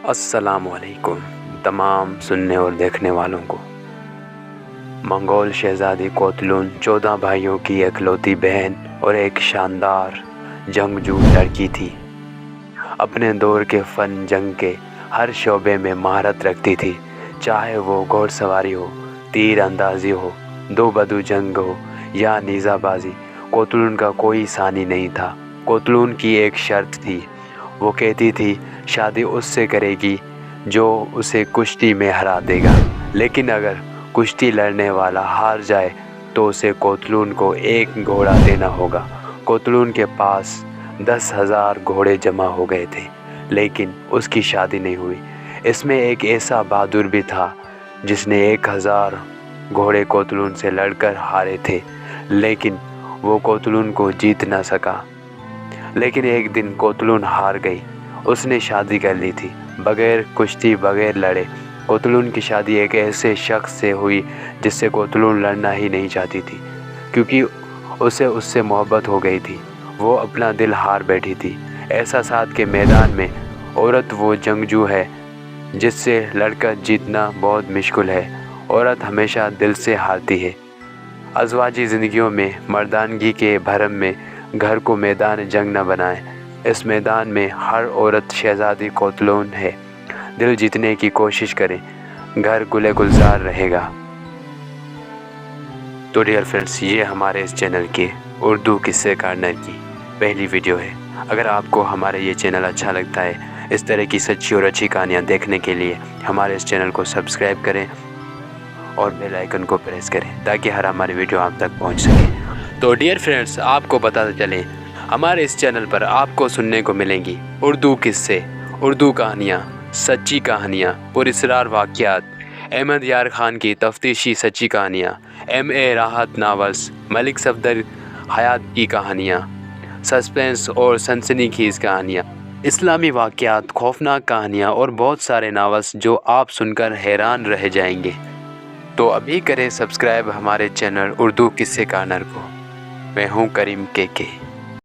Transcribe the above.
अस्सलाम वालेकुम तमाम सुनने और देखने वालों को। मंगोल शहज़ादी कोतलून 14 भाइयों की इकलौती बहन और एक शानदार जंगजू लड़की थी। अपने दौर के फ़न जंग के हर शोबे में महारत रखती थी, चाहे वो घोड़सवारी हो, तीर अंदाज़ी हो, दो बदू जंग हो या नीज़ाबाजी। कोतलून का कोई सानी नहीं था। कोतलून की एक शर्त थी, वो कहती थी शादी उससे करेगी जो उसे कुश्ती में हरा देगा, लेकिन अगर कुश्ती लड़ने वाला हार जाए तो उसे कोतलून को एक घोड़ा देना होगा। कोतलून के पास 10,000 घोड़े जमा हो गए थे, लेकिन उसकी शादी नहीं हुई। इसमें एक ऐसा बहादुर भी था जिसने 1,000 घोड़े कोतलून से लड़कर हारे थे, लेकिन वो कोतलून को जीत ना सका। लेकिन एक दिन कोतलून हार गई। उसने शादी कर ली थी, बगैर कुश्ती, बगैर लड़े। कोतलून की शादी एक ऐसे शख्स से हुई जिससे कोतलून लड़ना ही नहीं चाहती थी, क्योंकि उसे उससे मोहब्बत हो गई थी। वो अपना दिल हार बैठी थी। एहसासात के मैदान में औरत वो जंगजू है जिससे लड़कर जीतना बहुत मुश्किल है। औरत हमेशा दिल से हारती है। अज़वाजी ज़िंदगियों में मर्दानगी के भरम में घर को मैदान जंग न बनाएं। इस मैदान में हर औरत शहज़ादी कोतलून है। दिल जीतने की कोशिश करें, घर गुले गुलजार रहेगा। तो डियर फ्रेंड्स, ये हमारे इस चैनल के उर्दू किस्से कॉर्नर की पहली वीडियो है। अगर आपको हमारा ये चैनल अच्छा लगता है, इस तरह की सच्ची और अच्छी कहानियाँ देखने के लिए हमारे इस चैनल को सब्सक्राइब करें और बेल आइकन को प्रेस करें ताकि हर हमारी वीडियो आप तक पहुंच सके। तो डियर फ्रेंड्स, आपको पता चले हमारे इस चैनल पर आपको सुनने को मिलेंगी उर्दू किस्से, उर्दू कहानियाँ, सच्ची कहानियाँ, पुरस्कार वाक़यात, अहमद यार ख़ान की तफ्तीशी सच्ची कहानियाँ, M.A. राहत नावल्स, मलिक सफदर हयात की कहानियाँ, सस्पेंस और सनसनीखेज़ कहानियाँ, इस्लामी वाक़यात, खौफनाक कहानियाँ और बहुत सारे नावल्स जो आप सुनकर हैरान रह जाएंगे। तो अभी करें सब्सक्राइब हमारे चैनल उर्दू किस्से कॉर्नर को। मैं हूँ करीम के।